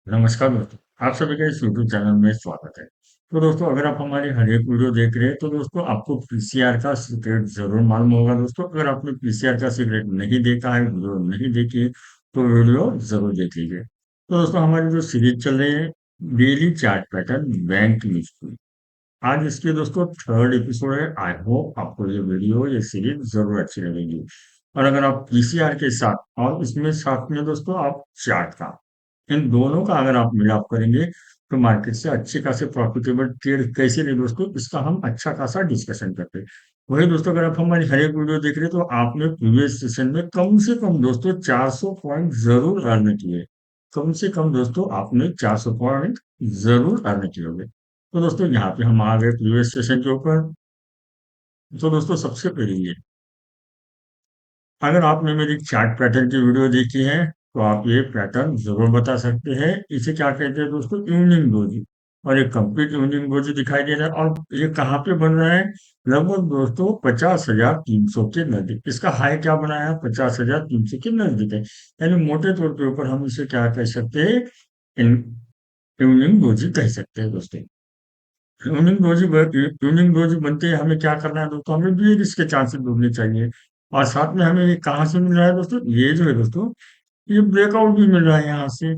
नमस्कार दोस्तों, आप सभी का इस यूट्यूब चैनल में स्वागत है। तो दोस्तों, अगर आप हमारी हर एक वीडियो देख रहे हैं तो दोस्तों आपको पीसीआर का सीक्रेट जरूर मालूम होगा। दोस्तों, अगर आपने पीसीआर का सीक्रेट नहीं देखा है, वीडियो नहीं देखी है, तो वीडियो जरूर देख लीजिए। तो दोस्तों, हमारी जो सीरीज चल रही है, daily chart pattern bank Nifty, आज इसके दोस्तों थर्ड एपिसोड है। आई होप आपको ये सीरीज जरूर अच्छी लगेगी। और अगर आप पीसीआर के साथ और इसमें साथ में दोस्तों आप चार्ट का, इन दोनों का अगर आप मिलाप करेंगे तो मार्केट से अच्छे खासे प्रॉफिटेबल ट्रेड कैसे ले दोस्तों, इसका हम अच्छा खासा डिस्कशन करते हैं। वही दोस्तों, अगर आप हमारी हर एक वीडियो देख रहे हैं तो आपने प्रीवियस सेशन में कम से कम दोस्तों 400 पॉइंट जरूर अर्न किए। कम से कम दोस्तों आपने 400 पॉइंट जरूर अर्न किए होंगे। तो दोस्तों, यहाँ पे हम आ गए प्रीवियस सेशन के ऊपर। तो दोस्तों, सबसे पहले ये, अगर आपने मेरी चार्ट पैटर्न की वीडियो देखी है तो आप ये पैटर्न जरूर बता सकते हैं। इसे क्या कहते हैं दोस्तों, इवनिंग डोजी। और ये कंप्लीट इवनिंग डोजी दिखाई दे रहा है, और ये कहाँ पे बन रहा है? लगभग दोस्तों 50,300 के नजदीक। इसका हाई क्या बनाया है? 50,300 के नजदीक है। यानी मोटे तौर पे ऊपर हम इसे क्या कह सकते हैं? इवनिंग डोजी कह सकते हैं दोस्तों। ट्यूनिंग रोज बनते हैं, हमें क्या करना है दोस्तों? हमें भी इसके चांसेस ढूंढने चाहिए। और साथ में हमें ये कहाँ से मिल रहा है दोस्तों? ये जो है दोस्तों, ये ब्रेकआउट भी मिल रहा है यहाँ से।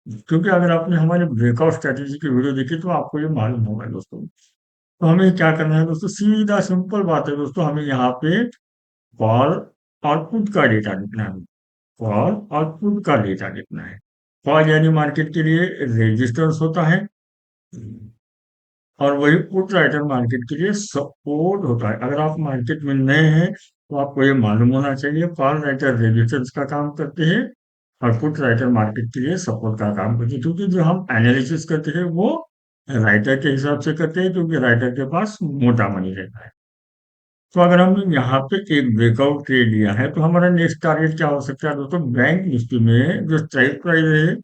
क्योंकि अगर आपने हमारे ब्रेकआउट स्ट्रेटेजी की वीडियो देखी तो आपको ये मालूम होगा दोस्तों। तो हमें क्या करना है दोस्तों? सीधा सिंपल बात है दोस्तों, हमें यहाँ पे कॉल और पुट का डेटा लिखना है। कॉल और पुट का डेटा लिखना है। कॉल यानी मार्केट के लिए रेजिस्टेंस होता है, और वही पुट राइटर मार्केट के लिए सपोर्ट होता है। अगर आप मार्केट में नए हैं तो आपको ये मालूम होना चाहिए, कॉल राइटर रेजिस्टेंस का काम करते हैं और पुट राइटर मार्केट के लिए सपोर्ट का काम करते हैं। क्योंकि जो हम एनालिसिस करते हैं वो राइटर के हिसाब से करते हैं, क्योंकि राइटर के पास मोटा मनी रहता है। तो अगर हमने यहाँ पे एक ब्रेकआउट ट्रेड लिया है तो हमारा नेक्स्ट टारगेट क्या हो सकता है दोस्तों? बैंक निफ्टी में जो स्ट्राइक प्राइस है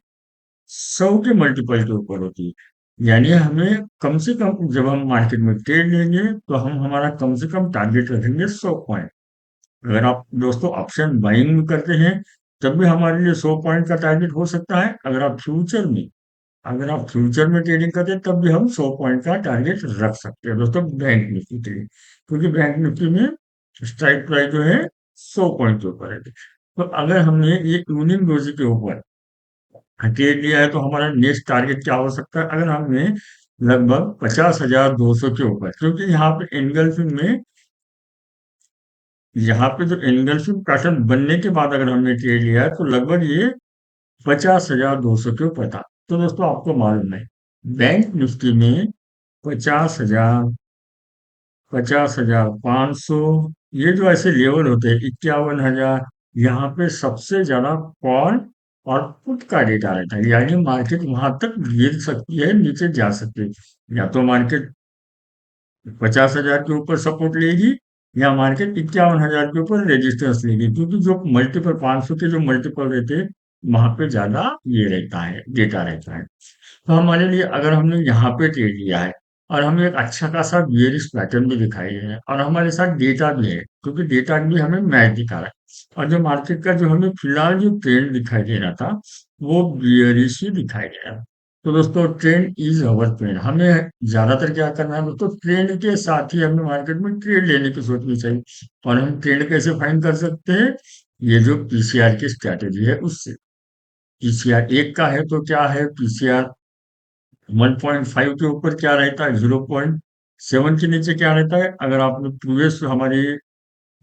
100 के मल्टीपल के ऊपर होती है। यानी हमें कम से कम, जब हम मार्केट में ट्रेड लेंगे तो हम हमारा कम से कम टारगेट रखेंगे 100 पॉइंट। अगर आप दोस्तों ऑप्शन बाइंग करते हैं तब भी हमारे लिए 100 पॉइंट का टारगेट हो सकता है। अगर आप फ्यूचर में ट्रेडिंग करते हैं तब भी हम 100 पॉइंट का टारगेट रख सकते हैं दोस्तों बैंक निफ्टी के लिए। क्योंकि बैंक निफ्टी में स्ट्राइक प्राइस जो है 100 पॉइंट के ऊपर है। तो अगर हमने ये यूनियन डोजी के ऊपर ट्रेड लिया है तो हमारा नेक्स्ट टारगेट क्या हो सकता है? अगर हमने लगभग 50,200 के ऊपर, क्योंकि यहाँ पे जो एंगल्फिंग पैटर्न बनने के बाद अगर हमने ट्रेड लिया है तो लगभग ये 50,200 के ऊपर था। तो दोस्तों, आपको मालूम है बैंक निफ्टी में 50,000, 50,500, ये जो ऐसे लेवल होते हैं, 51,000, यहाँ पे सबसे ज्यादा कॉल और पुट का डेटा रहता है। यानी मार्केट वहां तक गिर सकती है, नीचे जा सकती है। या तो मार्केट 50,000 के ऊपर सपोर्ट लेगी, या मार्केट 51,000 के ऊपर रेजिस्टेंस लेगी। क्योंकि जो मल्टीपल 500 के जो मल्टीपल रहते हैं वहां पे ज्यादा ये रहता है, डेटा रहता है। तो हमारे लिए अगर हमने यहाँ पे ट्रेड लिया है और हमें एक अच्छा खासा बियरिश पैटर्न भी दिखाई दे रहा है और हमारे साथ डेटा भी है, क्योंकि डेटा भी हमें मैच दिखा रहा है, और जो मार्केट का जो हमें फिलहाल जो ट्रेंड दिखाई दे रहा था वो बियरिश ही दिखाई दे रहा है। तो दोस्तों, ट्रेंड इज अवर ट्रेंड। हमें ज्यादातर क्या करना है दोस्तों? ट्रेंड के साथ ही हमें मार्केट में ट्रेड लेने की सोचनी चाहिए। और हम ट्रेंड कैसे फाइंड कर सकते हैं? ये जो पीसीआर की स्ट्रैटेजी है उससे। पीसीआर एक का है तो क्या है? पीसीआर 1.5 के ऊपर क्या रहता है? 0.7 के नीचे क्या रहता है? अगर आपने प्रीवियस हमारी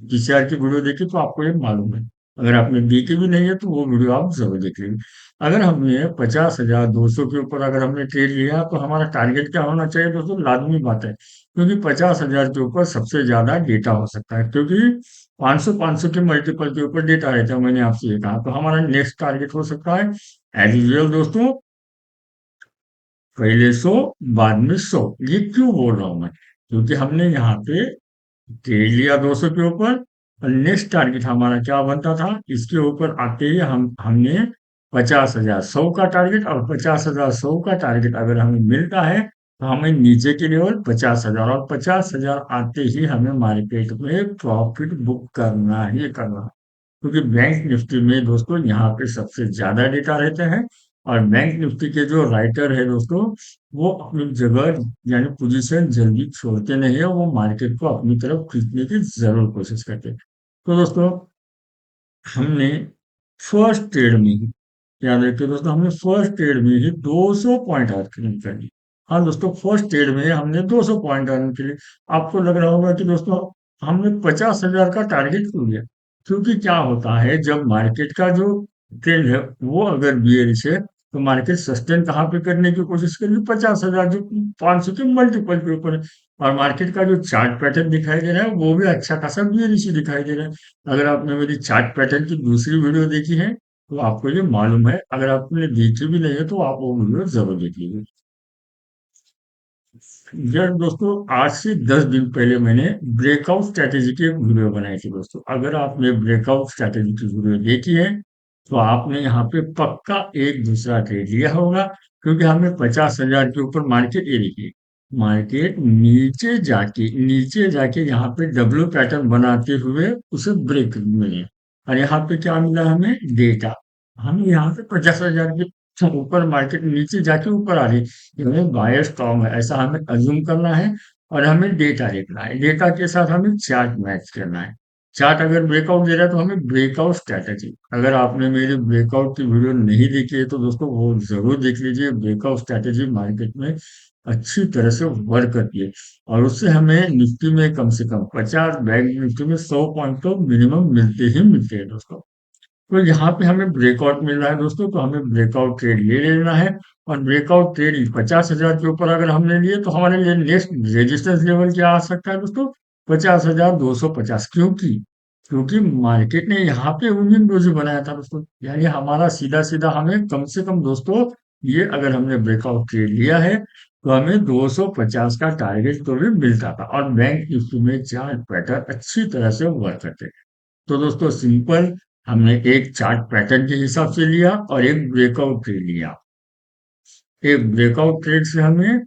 पीसीआर की वीडियो देखी तो आपको ये मालूम है। अगर आपने देखी भी नहीं है तो वो वीडियो आप जरूर देख लीजिए। अगर हमने 50,200 के ऊपर अगर हमने ट्रेड लिया तो हमारा टारगेट क्या होना चाहिए दोस्तों? लाजमी बात है, क्योंकि 50,000 के ऊपर सबसे ज्यादा डेटा हो सकता है। क्योंकि 500 के मल्टीपल के ऊपर डेटा रहता है, मैंने आपसे ये कहा। तो हमारा नेक्स्ट टारगेट हो सकता है, एज यूजल दोस्तों, पहले 100, बाद में 100। ये क्यों बोल रहा हूं मैं? क्योंकि हमने यहाँ पे ट्रेड लिया 200 के ऊपर, और नेक्स्ट टारगेट हमारा क्या बनता था? इसके ऊपर आते ही हमने 50,000 100 का टारगेट, और 50,000 100 का टारगेट अगर हमें मिलता है तो हमें नीचे के लेवल 50,000, और 50,000 आते ही हमें मार्केट में प्रॉफिट बुक करना ही करना। क्योंकि बैंक निफ्टी में दोस्तों यहाँ पे सबसे ज्यादा डेटा रहते हैं, और बैंक निफ्टी के जो राइटर है दोस्तों, वो अपनी जगह यानी पोजीशन जल्दी छोड़ते नहीं है, वो मार्केट को अपनी तरफ खींचने की जरूर कोशिश करते हैं। तो दोस्तों, हमने फर्स्ट ट्रेड में ही, याद रखिए दोस्तों, हमने फर्स्ट ट्रेड में ही 200 पॉइंट अर्न कर ली। हाँ दोस्तों, फर्स्ट ट्रेड में हमने 200 पॉइंट अर्न के लिए, आपको लग रहा होगा कि दोस्तों हमने 50,000 का टारगेट क्यों लिया। क्योंकि क्या होता है, जब मार्केट का जो ट्रेंड है वो अगर बियरिश है, तो मार्केट सस्टेन कहाँ पे करने की कोशिश करेगी, 50,000 जो 500 के मल्टीपल के ऊपर है। और मार्केट का जो चार्ट पैटर्न दिखाई दे रहा है वो भी अच्छा खासा बियरिश ही दिखाई दे रहा है। अगर आपने मेरी चार्ट पैटर्न की दूसरी वीडियो देखी है, तो आपको ये मालूम है। अगर आपने देखी भी नहीं है तो आप वो वीडियो जरूर देख लीजिए। यार दोस्तों, आज से 10 दिन पहले मैंने ब्रेकआउट स्ट्रैटेजी की एक वीडियो बनाई थी दोस्तों। अगर आपने ब्रेकआउट स्ट्रैटेजी की वीडियो देखी है, तो आपने यहाँ पे पक्का एक दूसरा ट्रेड लिया होगा। क्योंकि हमें 50,000 के ऊपर मार्केट, ये देखिए, मार्केट नीचे जाके यहाँ पे डब्ल्यू पैटर्न बनाते हुए उसे ब्रेक मिले। और यहाँ पे क्या मिला हमें, डेटा। हमें यहाँ पे 50,000 के ऊपर मार्केट नीचे जाके ऊपर आ रही है, हमें बायस स्ट्रॉन्ग है ऐसा हमें अज्यूम करना है। और हमें डेटा देखना है, डेटा के साथ हमें चार्ट मैच करना है। चार्ट अगर ब्रेकआउट दे रहा है तो हमें ब्रेकआउट स्ट्रैटेजी, अगर आपने मेरी ब्रेकआउट की वीडियो नहीं देखी है तो दोस्तों वो जरूर देख लीजिए। ब्रेकआउट स्ट्रैटेजी मार्केट में अच्छी तरह से वर्क करती है। और उससे हमें निफ्टी में कम से कम 50, बैंक निफ्टी में 100 पॉइंट तो मिनिमम मिलते ही मिलते हैं दोस्तों। तो यहाँ पे हमें ब्रेकआउट मिल रहा है दोस्तों, तो हमें ब्रेकआउट ट्रेड ले लेना है। और ब्रेकआउट ट्रेड 50,000 के ऊपर अगर हमने लिए, तो हमारे लिए नेक्स्ट रेजिस्टेंस लेवल क्या आ सकता है दोस्तों, 50,250। क्योंकि क्योंकि मार्केट ने यहाँ पे विनिंग डोजी बनाया था दोस्तों, यानी हमारा सीधा सीधा हमें कम से कम दोस्तों, ये अगर हमने ब्रेकआउट ट्रेड लिया है, तो हमें 250 का टारगेट तो भी मिलता था। और बैंक निफ्टी में चार्ट पैटर्न अच्छी तरह से वर्क करते हैं। तो दोस्तों सिंपल, हमने एक चार्ट पैटर्न के हिसाब से लिया और एक ब्रेकआउट ट्रेड लिया। एक ब्रेकआउट ट्रेड से हमें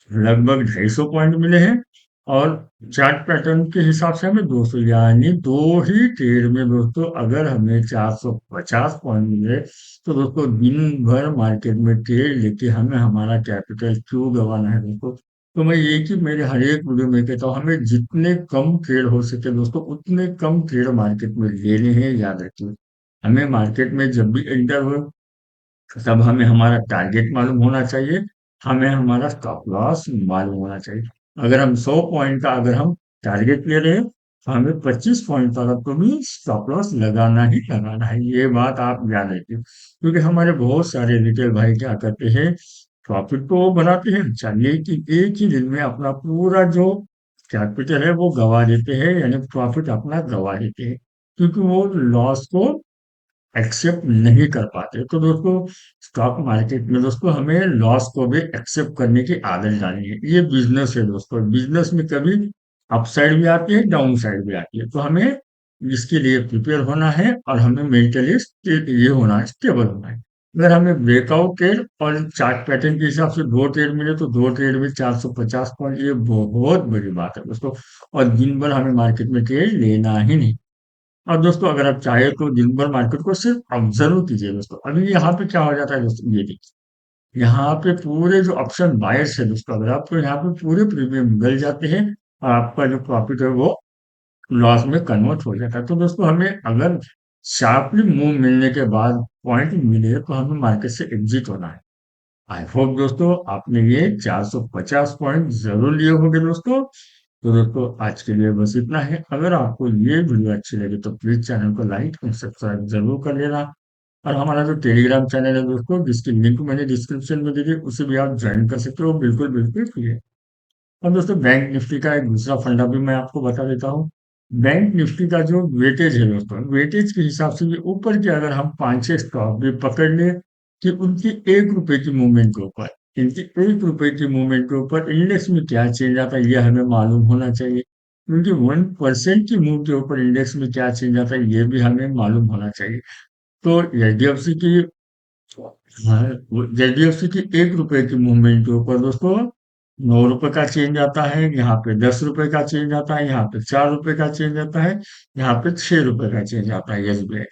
लगभग 250 पॉइंट मिले हैं, और चार्ट पैटर्न के हिसाब से हमें 200, यानी दो ही ट्रेड में दोस्तों अगर हमें 450 पॉइंट मिले, तो दोस्तों दिन भर मार्केट में ट्रेड लेके हमें हमारा कैपिटल क्यों गंवाना है दोस्तों। तो मैं ये कि मेरे हर एक वीडियो में कहता हूँ, हमें जितने कम ट्रेड हो सके दोस्तों उतने कम ट्रेड मार्केट में लेने हैं, याद रखिए। हमें मार्केट में जब भी एंटर हो, तब हमें हमारा टारगेट मालूम होना चाहिए, हमें हमारा स्टॉप लॉस मालूम होना चाहिए। अगर हम 100 पॉइंट का अगर हम टारगेट ले रहे हैं, तो हमें 25 पॉइंट का तो भी स्टॉप लॉस लगाना ही लगाना है। ये बात आप याद रखिए। क्योंकि हमारे बहुत सारे रिटेल भाई क्या करते हैं, प्रॉफिट तो वो बनाते हैं अच्छा, लेकिन एक ही दिन में अपना पूरा जो कैपिटल है वो गवा देते हैं, यानी प्रॉफिट अपना गवा देते हैं। क्योंकि वो लॉस को एक्सेप्ट नहीं कर पाते। तो दोस्तों, स्टॉक मार्केट में दोस्तों हमें लॉस को भी एक्सेप्ट करने की आदत डालनी है। ये बिजनेस है दोस्तों, बिजनेस में कभी अपसाइड भी आती है, डाउन साइड भी आती है। तो हमें इसके लिए प्रिपेयर होना है, और हमें मेंटली ये होना है, स्टेबल होना है। अगर हमें ब्रेकआउट ट्रेड और चार्ट पैटर्न के हिसाब से दो ट्रेड मिले, तो दो ट्रेड में 450 पॉइंट, ये बहुत बड़ी बात है दोस्तों। और दिन भर हमें मार्केट में ट्रेड लेना ही नहीं। और दोस्तों, अगर आप चाहे तो दिन भर मार्केट को सिर्फ ऑब्जर्व कीजिए दोस्तों। अभी यहाँ पे क्या हो जाता है दोस्तों, ये देखिए, यहाँ पे पूरे जो ऑप्शन बायर्स है दोस्तों, अगर आपको यहाँ पे पूरे प्रीमियम मिल जाते हैं, और आपका जो प्रॉफिट है वो लॉस में कन्वर्ट हो जाता है। तो दोस्तों, हमें अगर शार्पली मूव मिलने के बाद पॉइंट मिले, तो हमें मार्केट से एग्जिट होना है। आई होप दोस्तों आपने ये 450 पॉइंट जरूर लिए होंगे दोस्तों। तो दोस्तों, आज के लिए बस इतना है। अगर आपको ये वीडियो अच्छी लगी तो प्लीज चैनल को लाइक और सब्सक्राइब जरूर कर लेना। और हमारा जो टेलीग्राम चैनल है दोस्तों, जिसकी लिंक मैंने डिस्क्रिप्शन में दे दी, उसे भी आप ज्वाइन कर सकते हो, बिल्कुल बिल्कुल फ्री है। और दोस्तों, बैंक निफ्टी का एक दूसरा फंडा भी मैं आपको बता देता हूँ। बैंक निफ्टी का जो वेटेज है दोस्तों, वेटेज के हिसाब से ये ऊपर के अगर हम 5-6 स्टॉक भी पकड़ ले, कि उनकी 1 रुपए की मूवमेंट के ऊपर, इनकी 1 रुपए की मूवमेंट के ऊपर इंडेक्स में क्या चेंज आता है, ये हमें मालूम होना चाहिए। क्योंकि 1% की मूव के ऊपर इंडेक्स में क्या चेंज आता है, ये भी हमें मालूम होना चाहिए। तो एचडीएफसी की, हाँ, एचडीएफसी की 1 रुपए की मूवमेंट के ऊपर दोस्तों 9 रुपए का चेंज आता है, यहाँ पे 10 रुपए का चेंज आता है, यहाँ पे 4 रुपए का चेंज आता है, यहाँ पे 6 रुपए का चेंज आता है एसबीआई।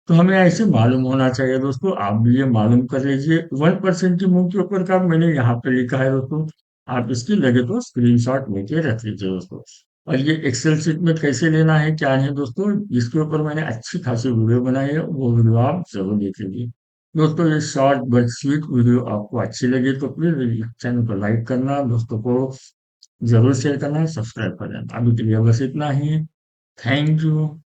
तो हमें ऐसे मालूम होना चाहिए दोस्तों, आप भी ये मालूम कर लीजिए। 1% की मूव के ऊपर का मैंने यहाँ पे लिखा है दोस्तों, आप इसकी लगे तो स्क्रीनशॉट लेके रख लीजिए दोस्तों। और ये एक्सेल शीट में कैसे लेना है क्या है दोस्तों, इसके ऊपर मैंने अच्छी खासी वीडियो बनाई है, वो वीडियो आप जरूर देख लीजिए दोस्तों। ये शॉर्ट बट स्वीट वीडियो आपको अच्छी लगी तो प्लीज चैनल को लाइक करना, दोस्तों को जरूर शेयर करना, सब्सक्राइब करना। अभी के लिए बस इतना ही। Thank you.